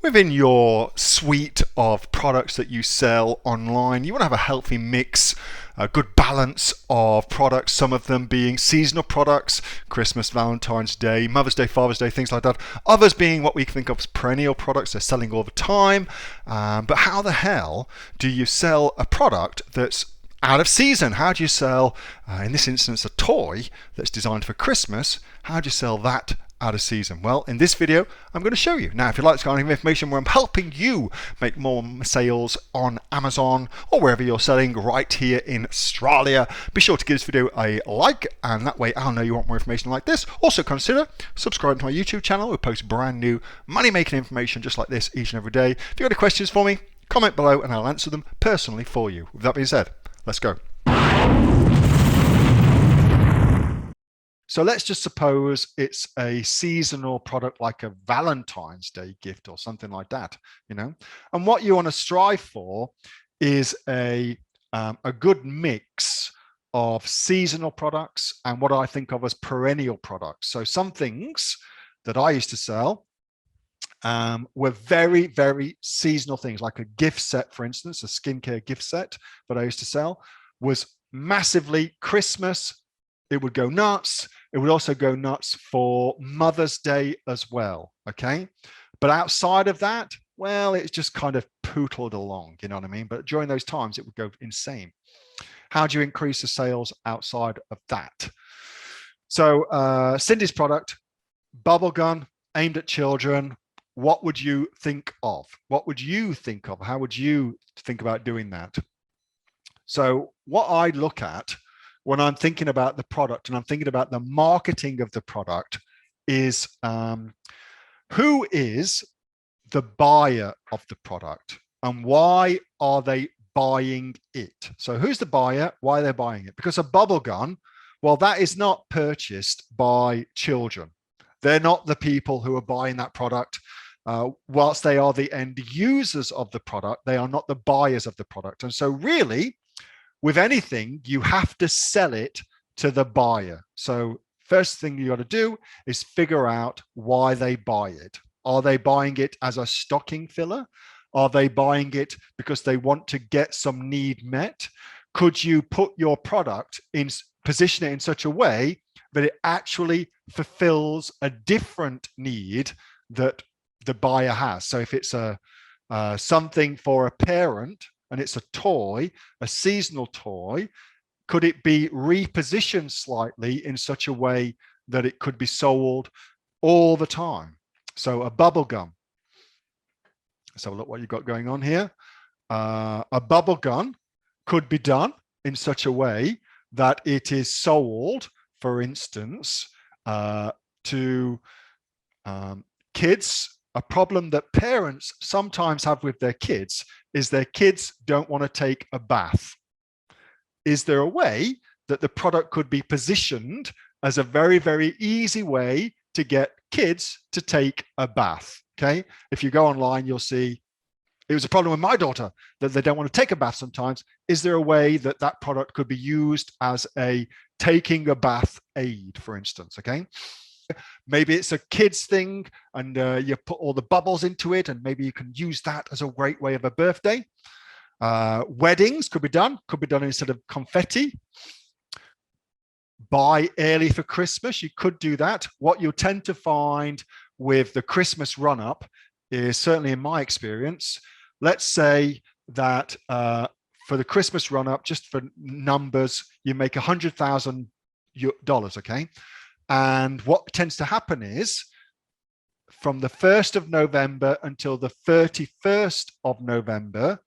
Within your suite of products that you sell online, you want to have a healthy mix, a good balance of products, some of them being seasonal products, Christmas, Valentine's Day, Mother's Day, Father's Day, things like that. Others being what we think of as perennial products, they're selling all the time. But how the hell do you sell a product that's out of season? How do you sell, in this instance, a toy that's designed for Christmas? How do you sell that out of season? Well, in this video, I'm going to show you. Now, if you'd like this kind of information where I'm helping you make more sales on Amazon or wherever you're selling right here in Australia, be sure to give this video a like, and that way I'll know you want more information like this. Also consider subscribing to my YouTube channel. We post brand new money-making information just like this each and every day. If you've got any questions for me, comment below and I'll answer them personally for you. With that being said, let's go. So let's just suppose it's a seasonal product like a Valentine's Day gift or something like that, And what you want to strive for is a good mix of seasonal products and what I think of as perennial products. So some things that I used to sell were very, very seasonal things, like a gift set, for instance, a skincare gift set that I used to sell was massively Christmas. It would go nuts. It would also go nuts for Mother's Day as well, okay? But outside of that, well, it's just kind of pootled along, you know what I mean? But during those times, it would go insane. How do you increase the sales outside of that? So Cindy's product, bubble gun, aimed at children. What would you think of? What would you think of? How would you think about doing that? So what I look at when I'm thinking about the product and I'm thinking about the marketing of the product is who is the buyer of the product and why are they buying it? So who's the buyer? Why are they buying it? Because a bubble gun, well, that is not purchased by children. They're not the people who are buying that product. Whilst they are the end users of the product, they are not the buyers of the product. And so really, with anything, you have to sell it to the buyer. So first thing you got to do is figure out why they buy it. Are they buying it as a stocking filler? Are they buying it because they want to get some need met? Could you put your product in, position it in such a way that it actually fulfills a different need that the buyer has? So if it's something for a parent, and it's a toy, a seasonal toy, could it be repositioned slightly in such a way that it could be sold all the time? So a bubble gun. So look what you've got going on here. A bubble gun could be done in such a way that it is sold, for instance, to kids. A problem that parents sometimes have with their kids is their kids don't want to take a bath. Is there a way that the product could be positioned as a very, very easy way to get kids to take a bath? Okay. If you go online, you'll see it was a problem with my daughter that they don't want to take a bath sometimes. Is there a way that that product could be used as a taking a bath aid, for instance? Okay. Maybe it's a kids thing and you put all the bubbles into it and maybe you can use that as a great way of a birthday. Weddings could be done instead of confetti. Buy early for Christmas, you could do that. What you'll tend to find with the Christmas run-up is, certainly in my experience, let's say that for the Christmas run-up, just for numbers, you make $100,000, okay? And what tends to happen is from the 1st of November until the 31st of November,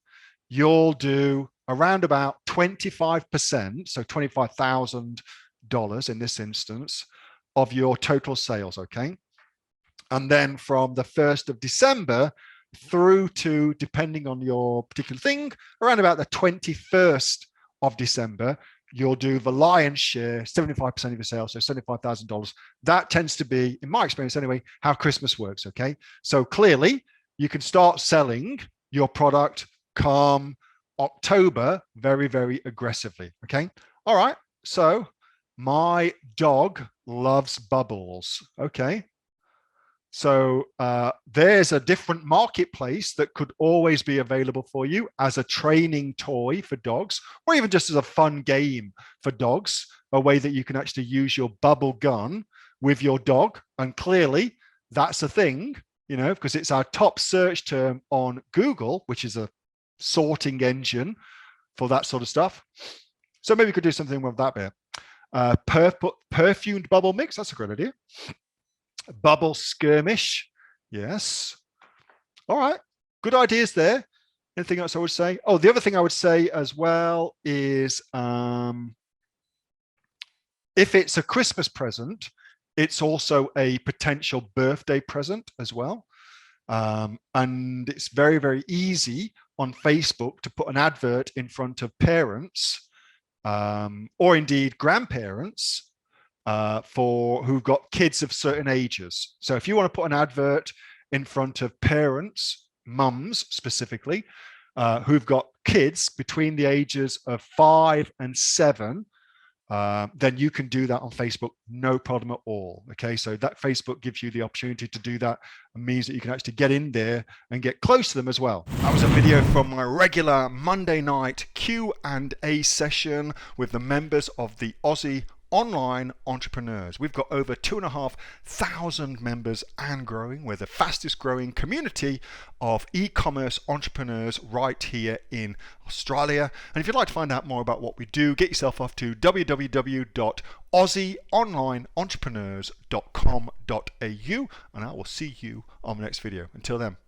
you'll do around about 25%, so $25,000 in this instance, of your total sales, okay? And then from the 1st of December through to, depending on your particular thing, around about the 21st of December, you'll do the lion's share, 75% of your sales, so $75,000. That tends to be, in my experience anyway, how Christmas works, okay? So clearly, you can start selling your product come October very, very aggressively, okay? All right, so my dog loves bubbles, okay? So there's a different marketplace that could always be available for you as a training toy for dogs, or even just as a fun game for dogs, a way that you can actually use your bubble gun with your dog. And clearly that's a thing, because it's our top search term on Google, which is a sorting engine for that sort of stuff. So maybe we could do something with that bit. Perfumed bubble mix, that's a great idea. Bubble skirmish, yes. All right, good ideas there. Anything else I would say? Oh, the other thing I would say as well is if it's a Christmas present, it's also a potential birthday present as well. And it's very, very easy on Facebook to put an advert in front of parents or indeed grandparents for who've got kids of certain ages. So if you want to put an advert in front of parents, mums specifically, who've got kids between the ages of 5 and 7, then you can do that on Facebook, no problem at all. Okay, so that Facebook gives you the opportunity to do that and means that you can actually get in there and get close to them as well. That was a video from my regular Monday night Q&A session with the members of the Aussie Online Entrepreneurs. We've got over 2,500 members and growing. We're the fastest growing community of e-commerce entrepreneurs right here in Australia. And if you'd like to find out more about what we do, get yourself off to www.aussieonlineentrepreneurs.com.au, and I will see you on the next video. Until then.